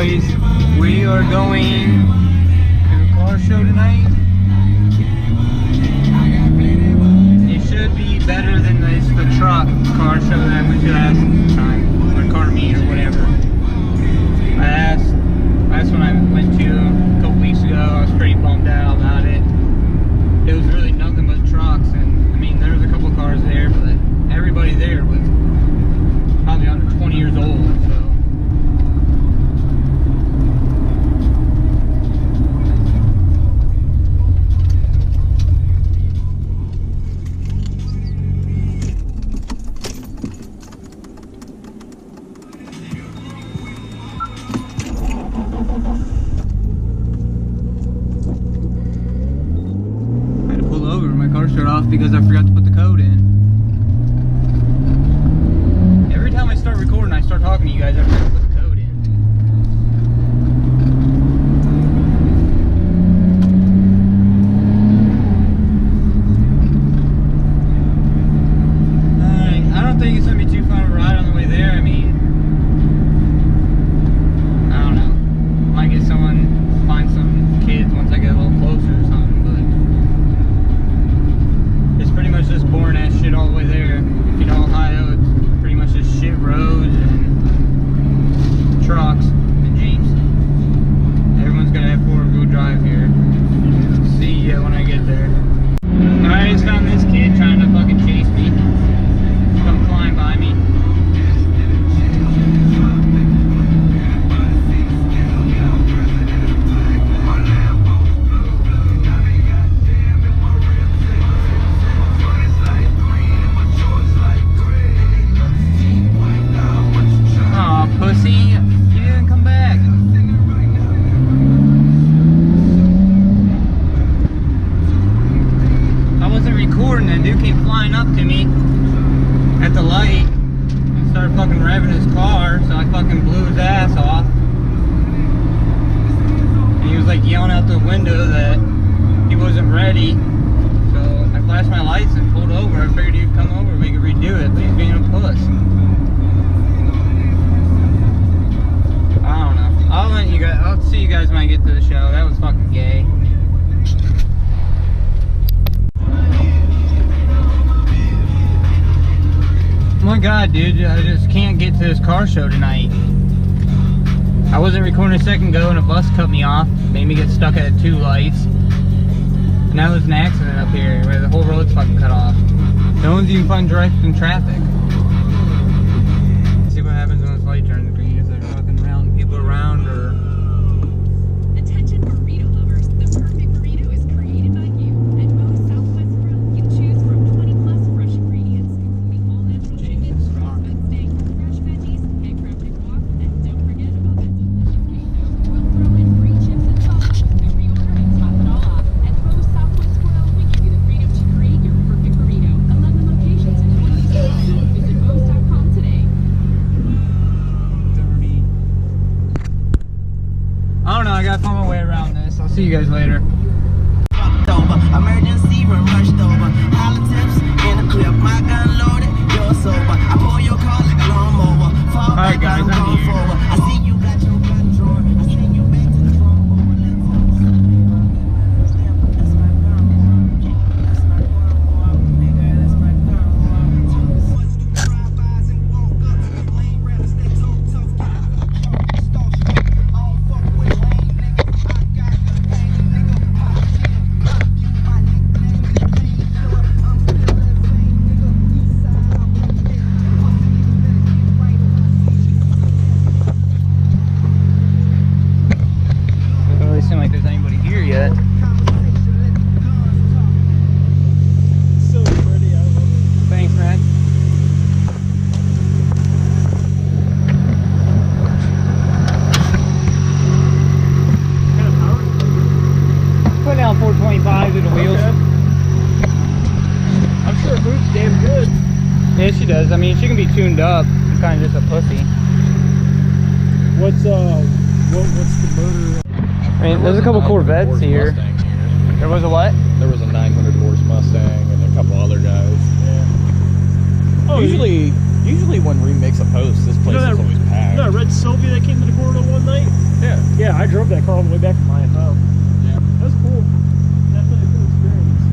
boys, we are going to a car show tonight. It should be better than the truck car show that I went to last time, or car meet or whatever. Last one I went to a couple weeks ago, I was pretty bummed out about it. It was really nothing but trucks, and I mean there was a couple cars there, but everybody there was probably under 20 years old, so. Shut off because I forgot to put the code in. Every time I start recording, I start talking to you guys, I forget to put the code in. Alright, I don't think it's going to be too fun of a ride on the way there. I mean, I don't know. Might get find some kids once I get a little closer or something. Pretty much just boring ass shit all the way there. If you know Ohio, it's pretty much just shit roads and trucks and Jeeps. Everyone's gonna have 4-wheel drive here. See ya when I get there. I just found this kid trying to fucking chase me. Come climb by me. That dude came flying up to me at the light and started fucking revving his car, so I fucking blew his ass off. And he was like yelling out the window that he wasn't ready, so I flashed my lights and pulled over. I figured he'd come over and we could redo it, but he's being a puss. I don't know. I'll see you guys when I get to the show. That was fucking gay. Oh my god, dude, I just can't get to this car show tonight. I wasn't recording a second ago and a bus cut me off, made me get stuck at 2 lights. And now there's an accident up here where the whole road's fucking cut off. No one's even fucking directing traffic. Let's see what happens when this light turns green. If there's fucking round people around or... Attention burrito lovers, the perfect burrito is created by you. At most Southwest Grill, you choose from 20+ fresh ingredients, including all natural chicken, raised steak, fresh veggies, handcrafted guac, and don't forget about that delicious queso. We'll throw in free chips and sauce with every order and top it all off. At most Southwest Grill, we give you the freedom to create your perfect burrito. 11 locations in 20 states. Visit Moe's.com today. I don't know, I gotta find my way around this. I'll see you guys later. Emergency room rushed over. Politics in a clip. My gun loaded. You're sober. I pull your car like a lawnmower. Fall Alright back, guys, I'm here. forward. I see you got your gun drawer. I send you back to the drum. That's my gun. That's my gun. Nigga, that's my gun. Once you drive-bys and walk up to the lane, rather stay tough. I don't fuck with lame niggas. I got the pain, nigga. Pop shit. You my nickname is Painkiller. I'm still that same nigga. Eastside out with the dick. Pussy niggas better get right. Doesn't really seem like there's anybody here yet. So pretty, I love it. Thanks, man. Put down 425 to the wheels. Okay. I'm sure it moves damn good. Yeah, she does. I mean, she can be tuned up. She's kind of just a pussy. What's the motor? I mean, there's a couple Corvettes here. There was a what? There was a 900 horse Mustang and a couple other guys. Yeah. Oh, Usually Usually when we mix a post, this place is always packed. You know that red Sylvia that came to the corridor one night? Yeah. Yeah, I drove that car all the way back from IFO. Yeah. That was cool. Definitely a cool experience.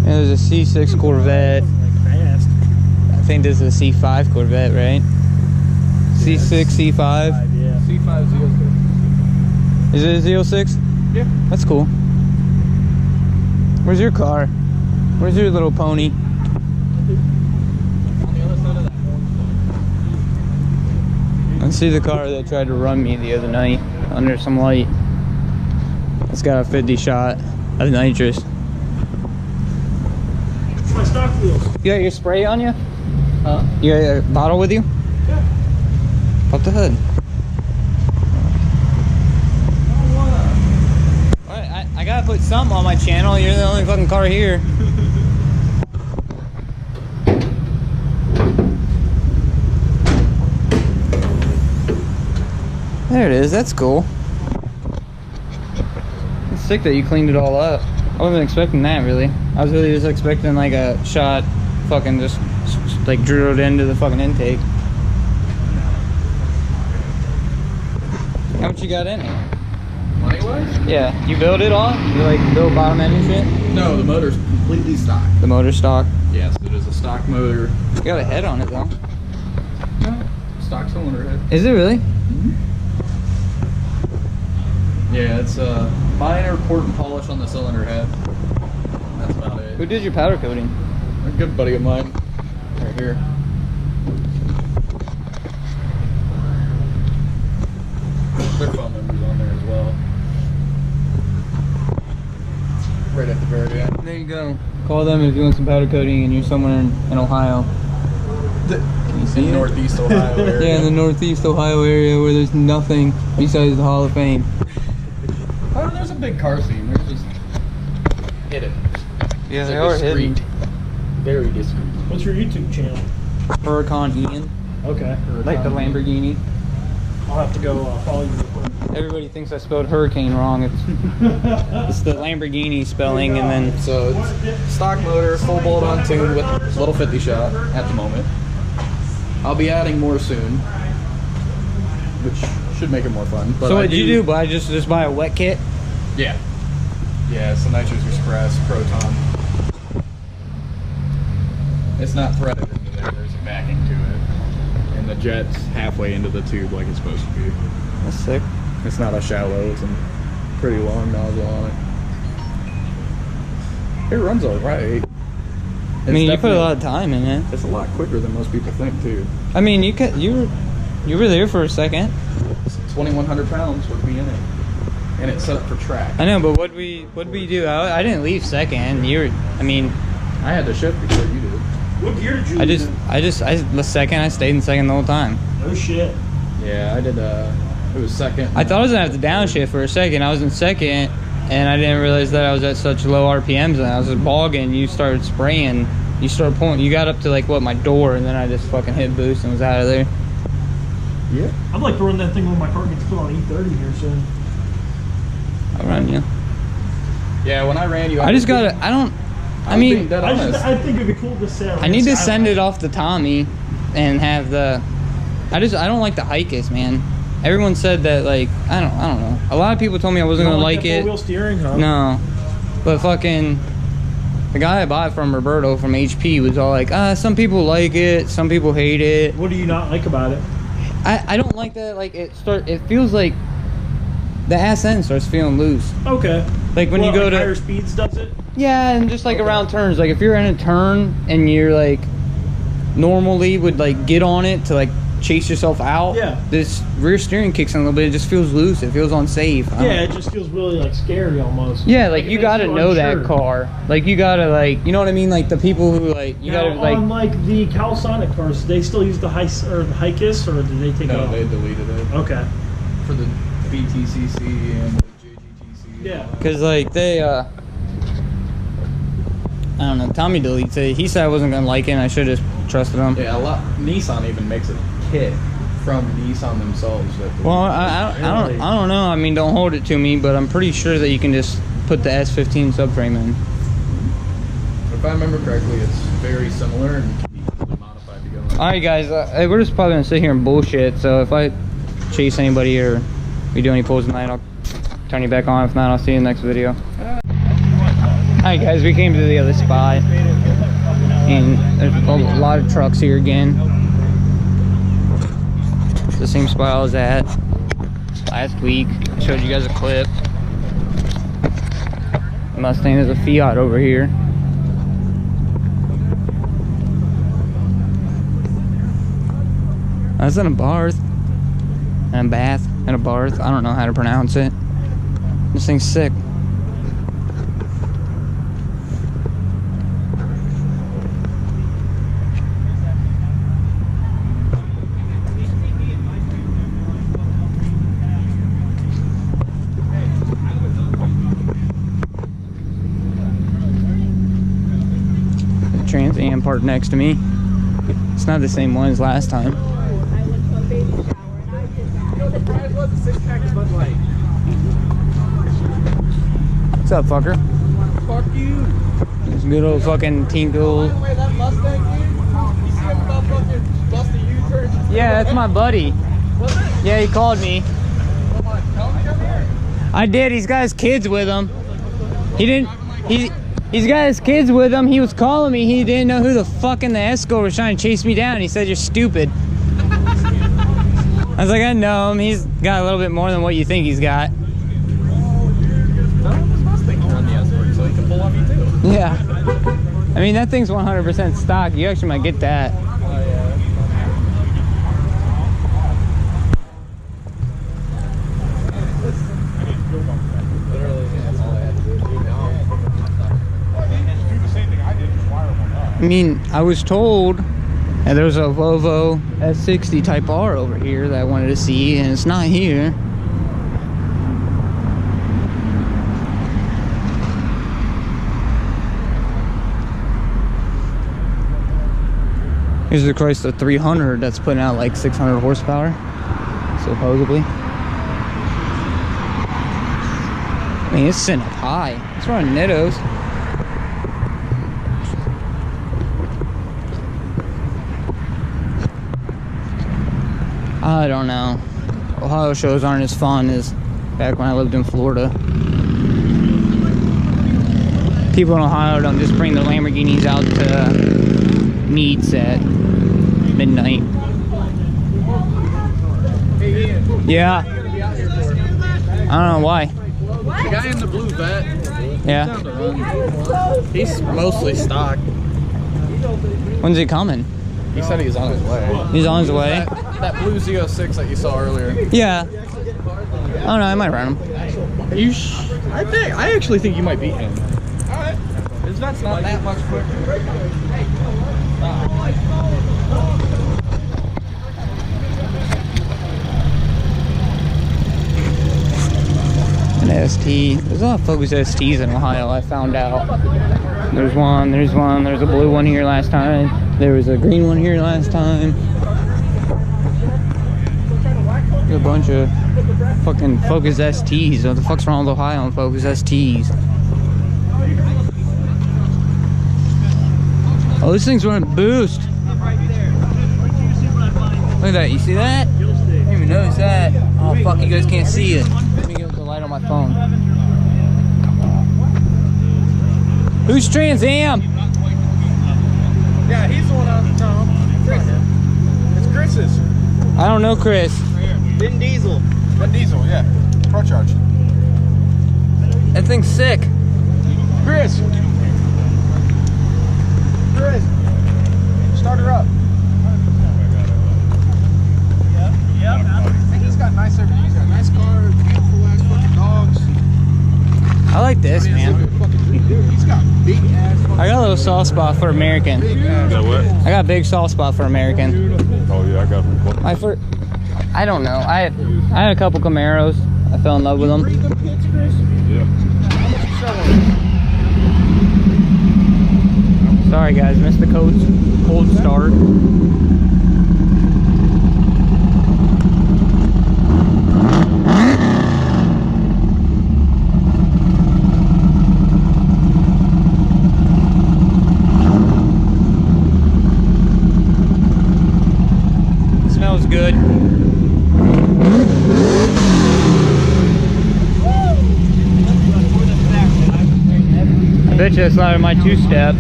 And there's a C6 Corvette. It wasn't like fast. I think this is a C5 Corvette, right? C6, C5. Yeah. C5 Z06. Is it a Z06? Yeah. That's cool. Where's your car? Where's your little pony? On the other side of that orange. I see the car that tried to run me the other night under some light. It's got a 50 shot of nitrous. It's my stock wheels. You got your spray on you? Huh? You got a bottle with you? Yeah. Pop the hood. I gotta put something on my channel. You're the only fucking car here. There it is. That's cool. It's sick that you cleaned it all up. I wasn't expecting that, really. I was really just expecting like a shot fucking just like drilled into the fucking intake. How much you got in it? Money-wise? Yeah, you build it all? You like build bottom end and shit? No, the motor's completely stock. The motor stock. Yes, it is a stock motor. You got a head on it though. No, stock cylinder head. Is it really? Yeah, it's a minor port and polish on the cylinder head. That's about it. Who did your powder coating? A good buddy of mine, right here. Their phone number's on there as well. Right at the very end. There you go. Call them if you want some powder coating and you're somewhere in Ohio. Can you see In it? Northeast Ohio area. Yeah, in the Northeast Ohio area where there's nothing besides the Hall of Fame. Oh, there's a big car scene. They're just hidden. Yeah, It's they like are hidden. discreet. Very discreet. What's your YouTube channel? Huracan Ian, Okay. like the Lamborghini. I'll have to go follow you real quick. Everybody thinks I spelled hurricane wrong. It's the Lamborghini spelling, and then So it's stock motor, full bolt-on tune with a little 50 shot at the moment. I'll be adding more soon, which should make it more fun. But so I what did you do? Buy just buy a wet kit? Yeah. Yeah, it's the Nitrous Express Proton. It's not threaded into there. There's a backing to it. And the jet's halfway into the tube like it's supposed to be. That's sick. It's not a shallow, it's a pretty long nozzle on it. It runs alright. I mean, you put a lot of time in it. It's a lot quicker than most people think too. I mean, you were there for a second. It's 2,100 pounds with me in it. And it's set up for track. I know, but what'd we do? I didn't leave second. I mean, I had to shift before you did. What gear did you I use? was second. I stayed in second the whole time. No shit. Yeah, I did it was second. I thought I was gonna have to downshift for a second. I was in second, and I didn't realize that I was at such low RPMs, and I was just bogging. You started spraying. You started pulling. You got up to like my door, and then I just fucking hit boost and was out of there. Yeah. I'd like to run that thing when my car gets put on E30 here soon. I'll run you. Yeah, when I ran you, I just gotta. I mean, I think it'd be cool to say. I need to send it off to Tommy, and have the. I don't like the Hikes, man. Everyone said that like I don't know. A lot of people told me I wasn't gonna like it. Four-wheel steering, huh? No, but fucking the guy I bought from Roberto from HP was all like, some people like it, some people hate it. What do you not like about it? I don't like that. Like it feels like the ass end starts feeling loose. Okay. Like when you go to higher speeds, does it? Yeah, and just like around turns. Like if you're in a turn and you're like normally would like get on it to like chase yourself out. Yeah. This rear steering kicks in a little bit. It just feels loose. It feels unsafe. Yeah, it just feels really like scary almost. Yeah, like it you makes gotta know unsure. that car. Like you gotta like, you know what I mean? Like the people who like, you Now, gotta like. on like the Calisonic cars, do they still use the Hikis, or did they take it No, off? they deleted it. Okay. For the BTCC and the JGTC. Yeah. Cause like they, I don't know. Tommy deletes it. He said I wasn't gonna like it, and I should have just trusted him. Yeah, Nissan even makes a kit from Nissan themselves. Well, I don't know. I mean, don't hold it to me, but I'm pretty sure that you can just put the S15 subframe in. If I remember correctly, it's very similar and can be easily modified to go in. Alright guys, we're just probably gonna sit here and bullshit, so if I chase anybody or we do any pulls tonight, I'll turn you back on. If not, I'll see you in the next video. Alright guys, we came to the other spot, and there's a lot of trucks here again. It's the same spot I was at last week. I showed you guys a clip. Mustang, there's a Fiat over here. That's in a Barth. And a Bath. And a Barth. I don't know how to pronounce it. This thing's sick. Trans Am parked next to me. It's not the same one as last time. What's up, fucker? Fuck you. It's a good old fucking Tinkle. Yeah, that's my buddy. Yeah, he called me. I did. He's got his kids with him. He's got his kids with him. He was calling me. He didn't know who the fuck in the Escort was trying to chase me down. He said, "You're stupid." I was like, I know him. He's got a little bit more than what you think he's got. Yeah. I mean, that thing's 100% stock. You actually might get that. I mean, I was told that there's a Volvo S60 Type R over here that I wanted to see, and it's not here. Here's the Chrysler 300 that's putting out like 600 horsepower, supposedly. I mean, it's sitting up high. It's running Nittos. I don't know. Ohio shows aren't as fun as back when I lived in Florida. People in Ohio don't just bring their Lamborghinis out to meets at midnight. Yeah. I don't know why. The guy in the blue vet. Yeah. He's mostly stock. When's he coming? He said he was on his way. He's on his way? That blue Z06 that you saw earlier. Yeah. I don't know, I might run him. I actually think you might beat him. Alright. His vet's not that much quicker. An ST. There's a lot of Focus STs in Ohio, I found out. There's one. There's a blue one here last time. There was a green one here last time. There's a bunch of fucking Focus STs. What the fuck's wrong with Ohio and Focus STs? Oh, this thing's running boost. Look at that. You see that? I didn't even notice that. Oh, fuck. You guys can't see it. Let me get the light on my phone. Who's Trans Am? Yeah, he's the one on Tom. It's Chris's. I don't know Chris. Vin Diesel. Vin Diesel, yeah. Pro Charge. That thing's sick. Chris. Chris. Start her up. Yep. I think he's got nice everything. He's got nice car, beautiful ass fucking dogs. I like this, man. He's got big ass. I got a little soft spot for American. Is that what? I got a big soft spot for American. Oh yeah, I got one. I don't know. I had a couple Camaros. I fell in love with them. Yeah. Sorry guys, missed the cold start. I bet you that's louder than my two-step.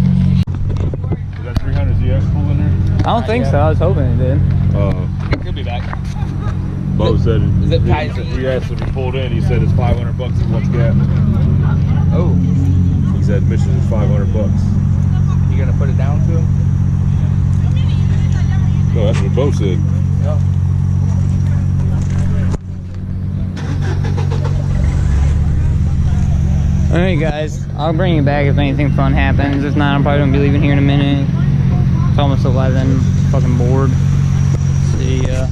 Is that 300 ZX full in there? I don't think so. I was hoping it did. Could be back. Bo said Zip ties it. we asked if he pulled in. He said it's $500 at once gap. Oh, He said admission is $500. you gonna put it down to him? No, that's what Bo said. Yeah. Alright guys, I'll bring you back if anything fun happens. If not, I'm probably gonna be leaving here in a minute. It's almost 11. Fucking bored. See ya.